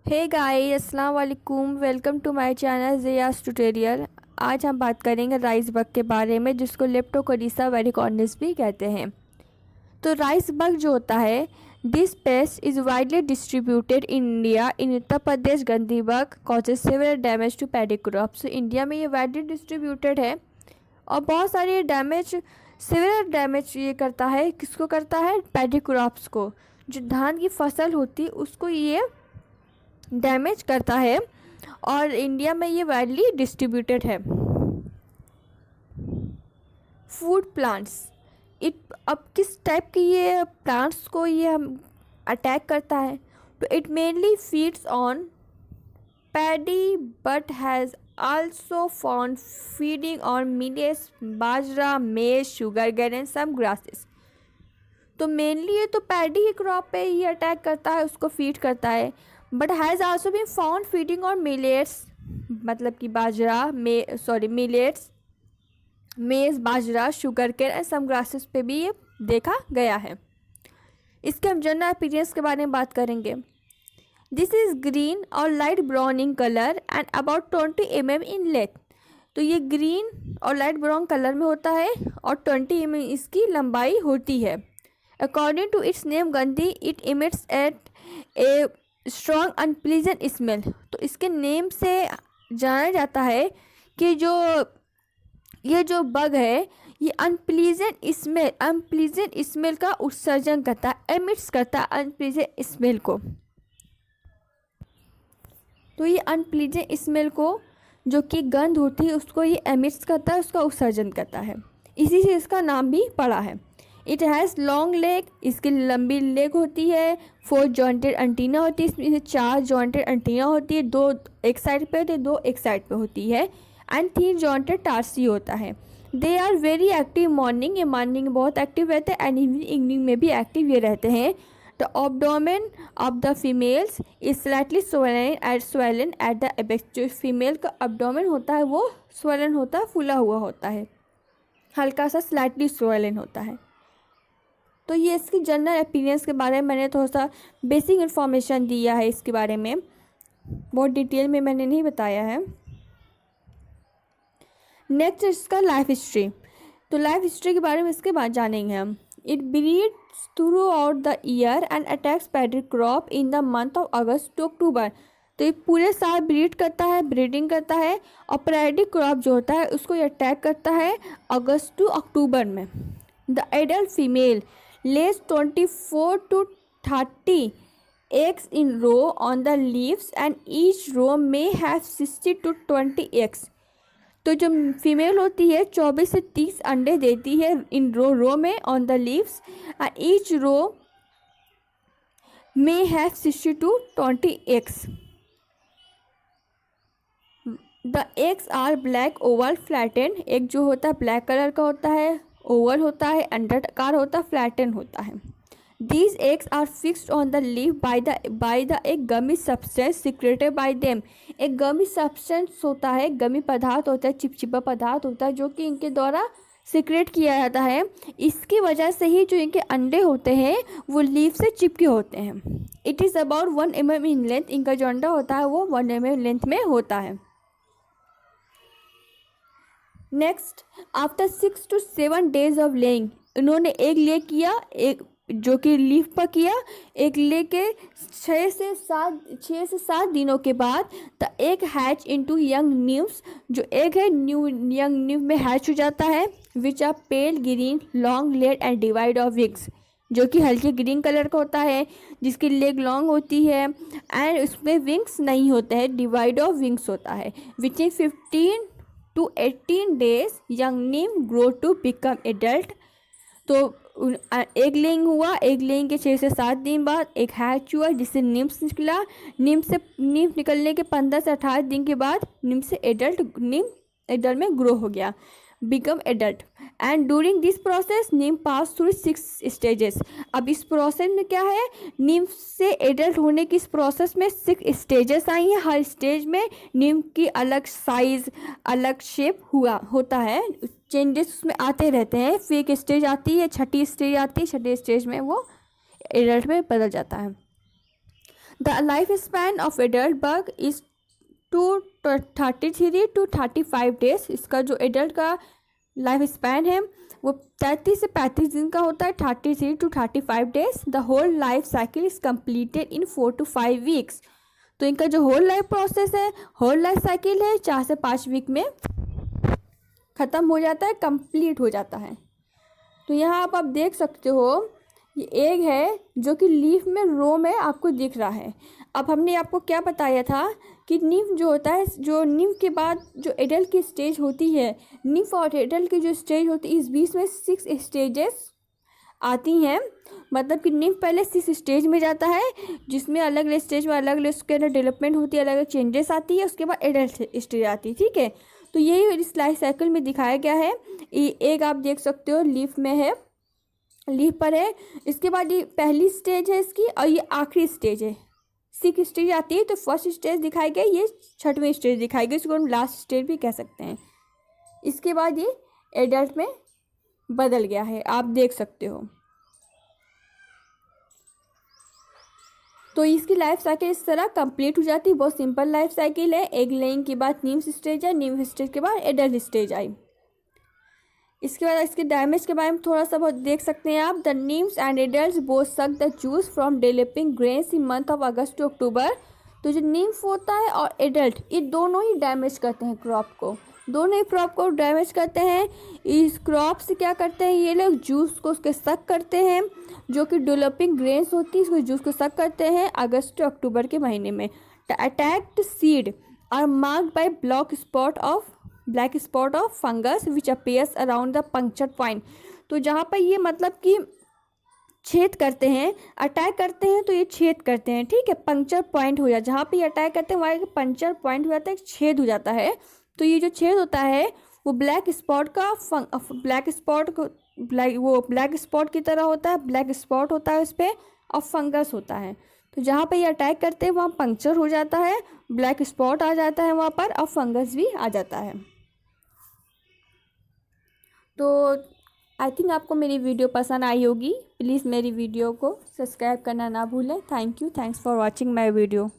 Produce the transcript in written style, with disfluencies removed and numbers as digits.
हे guys, अस्सलाम वालेकुम। Welcome to my channel Zia's tutorial. आज हम बात करेंगे राइस बग के बारे में, जिसको लेप्टोकोरीसा वेरिकॉर्निस भी कहते हैं। तो राइस बग जो होता है, this pest is widely distributed in India. In Uttar Pradesh gundhi bug causes several damage to paddy crops. India में ये वाइडली डिस्ट्रीब्यूटेड है और बहुत सारे सेवरल डैमेज ये करता है। किसको करता है? पैडी क्रॉप्स को, जो धान की फसल होती है उसको ये डैमेज करता है और इंडिया में ये वाइडली डिस्ट्रीब्यूटेड है। फूड प्लांट्स, अब किस टाइप के ये प्लांट्स को ये अटैक करता है? तो it mainly feeds on paddy but has also found feeding on millets, bajra, maize, sugar cane and some grasses. तो मेनली ये तो पैडी की क्रॉप पे ही अटैक करता है, उसको फीड करता है। But has also been found feeding on millets, मतलब कि millets, maize, bajra, sugar cane and some grasses पे भी ये देखा गया है। इसके हम जनरल अपीयरेंस के बारे में बात करेंगे। दिस इज़ ग्रीन और light brown in colour and about 20 mm in length. तो ये ग्रीन और लाइट ब्राउन कलर में होता है और 20 mm इसकी लंबाई होती है। अकॉर्डिंग टू इट्स नेम गंदी, it emits at a strong unpleasant smell. तो इसके नेम से जाना जाता है कि ये जो बग है ये अनप्लीजेंट स्मेल का उत्सर्जन करता है, एमिट्स करता है अनप्लीजेंट स्मेल को। तो ये अनप्लीजेंट स्मेल को, जो कि गंध होती है, उसको ये एमिट्स करता है, उसका उत्सर्जन करता है। इसी से इसका नाम भी पड़ा है। इट हैज़ लॉन्ग लेग, इसकी लंबी लेग होती है। 4 जॉइंटेड एंटीना होती है, इसमें 4 जॉइंटेड एंटीना होती है, 2 एक साइड पे होती है, 2 एक साइड पे होती है। एंड 3 जॉइंटेड टार्सी होता है। They are very active morning, ये मॉर्निंग में बहुत एक्टिव रहते हैं एंड इवनिंग में भी एक्टिव ये रहते हैं। The abdomen of the females is slightly swollen at the apex. जो फीमेल का एब्डोमेन होता है वो swollen होता है, फूला हुआ होता है, हल्का सा स्लाइटली swollen होता है। तो ये इसकी जनरल अपीयरेंस के बारे में मैंने थोड़ा सा बेसिक इन्फॉर्मेशन दिया है। इसके बारे में बहुत डिटेल में मैंने नहीं बताया है। नेक्स्ट इसका लाइफ हिस्ट्री। तो लाइफ हिस्ट्री के बारे में इसके बाद जानेंगे हम। It breeds throughout the year and attacks paddy crop in the month of August to October. तो ये पूरे साल ब्रीडिंग करता है और पैडी क्रॉप जो होता है उसको ये अटैक करता है अगस्त टू अक्टूबर में। The adult female lays 24 to 30 eggs in row on the leaves and each row may have 60 to 20 eggs। तो जो फीमेल होती है 24 से 30 अंडे देती है इन रो में on the leaves and each row may have 60 to 20 eggs। The eggs are black oval flattened। Egg जो होता है ब्लैक कलर का होता है, ओवल होता है, अंडाकार होता है, फ्लैटन होता है। These eggs are fixed on the leaf by the एक gummy substance secreted by them. एक गमी सब्सटेंस होता है, गमी पदार्थ होता है, चिपचिपा पदार्थ होता है, जो कि इनके द्वारा सिक्रेट किया जाता है। इसकी वजह से ही जो इनके अंडे होते हैं वो लीफ से चिपके होते हैं। It is about 1 mm in length. इनका जो अंडा होता है वो 1 mm लेंथ में होता है। Next, after 6 to 7 days of laying, इन्होंने एक ले किया, एक जो कि लीफ पर किया, एक ले के 6 से 7 दिनों के बाद the egg hatch into young nymphs. जो एग है यंग न्यू में हैच हो जाता है, which are pale green long leg and divide of wings. जो कि हल्के ग्रीन कलर का होता है, जिसकी लेग लॉन्ग होती है एंड उसमें विंग्स नहीं होते हैं, डिवाइड ऑफ विंग्स होता है। विच इन 15 to 18 days young nymph grow to become adult। तो एग लेइंग हुआ, एग लेइंग के 6 से 7 दिन बाद एक हैच हुआ जिससे निम्फ निकला। निम्फ निकलने के 15 से 18 दिन के बाद निम्फ में ग्रो हो गया, become adult. And during this process nymph pass through 6 stages. अब इस प्रोसेस में क्या है, निम्फ से एडल्ट होने की इस प्रोसेस में 6 स्टेजेस आई हैं। हर स्टेज में निम्फ की अलग साइज, अलग शेप होता है, चेंजेस उसमें आते रहते हैं। फिर एक स्टेज आती है, छठी स्टेज आती है, छठे स्टेज में वो एडल्ट में बदल जाता है। The life span of adult bug is 33 to 35 days. इसका जो एडल्ट का लाइफ स्पैन है वो 33 से 35 दिन का होता है, 33 to 35 days. The whole life cycle is completed in 4 to 5 weeks. तो इनका जो होल लाइफ प्रोसेस है, होल लाइफ साइकिल है, 4 से 5 वीक में ख़त्म हो जाता है, कंप्लीट हो जाता है। तो यहाँ आप देख सकते हो ये एग है जो कि लीफ में रो में आपको दिख रहा है। अब हमने आपको क्या बताया था कि नीम जो होता है, जो नीम के बाद जो एडल्ट की स्टेज होती है, नीम और एडल्ट की जो स्टेज होती है, इस बीच में 6 स्टेजेस आती हैं। मतलब कि नीम पहले 6 स्टेज में जाता है, जिसमें अलग अलग स्टेज में अलग अलग उसके अंदर डेवलपमेंट होती है, अलग अलग चेंजेस आती है, उसके बाद एडल्ट स्टेज आती है। ठीक है, तो यही इस लाइफ साइकिल में दिखाया गया है। एग आप देख सकते हो लीफ में है, लीफ पर है। इसके बाद ये पहली स्टेज है इसकी, और ये आखिरी स्टेज है। 6 स्टेज आती है, तो फर्स्ट स्टेज दिखाई गई, ये 6वीं स्टेज दिखाई गई, इसको हम लास्ट स्टेज भी कह सकते हैं। इसके बाद ये एडल्ट में बदल गया है, आप देख सकते हो। तो इसकी लाइफ साइकिल इस तरह कंप्लीट हो जाती है। बहुत सिंपल लाइफ साइकिल है। एग लेइंग के बाद नीम स्टेज है, नीम स्टेज के बाद एडल्ट स्टेज आई। इसके बाद इसके डैमेज के बारे में थोड़ा सा बहुत देख सकते हैं आप। The nymphs and adults both suck the juice from developing grains in month of August to October. तो जो नीम्फ होता है और एडल्ट, ये दोनों ही डैमेज करते हैं क्रॉप को, दोनों ही क्रॉप को डैमेज करते हैं। इस क्रॉप से क्या करते हैं ये लोग, जूस को उसके सक करते हैं, जो कि डेवलपिंग ग्रेन्स होती है, इसको जूस को सक करते हैं अगस्त टू अक्टूबर के महीने में। The attacked seed are marked by black spot of fungus which appears around the puncture point. तो जहाँ पर ये मतलब कि छेद करते हैं, अटैक करते हैं, तो ये छेद करते हैं। ठीक है, पंक्चर पॉइंट हो जाता है, जहाँ पे ये अटैक करते हैं वहाँ पंक्चर पॉइंट हो जाता है, छेद हो जाता है। तो ये जो छेद होता है वो ब्लैक स्पॉट की तरह होता है, ब्लैक स्पॉट होता है उस पर, और फंगस होता है। तो जहाँ पे ये अटैक करते हैं वहाँ पंक्चर हो जाता है, ब्लैक स्पॉट आ जाता है वहाँ पर, और फंगस भी आ जाता है। तो आई थिंक आपको मेरी वीडियो पसंद आई होगी। प्लीज़ मेरी वीडियो को सब्सक्राइब करना ना भूलें। Thank you, thanks for watching my video.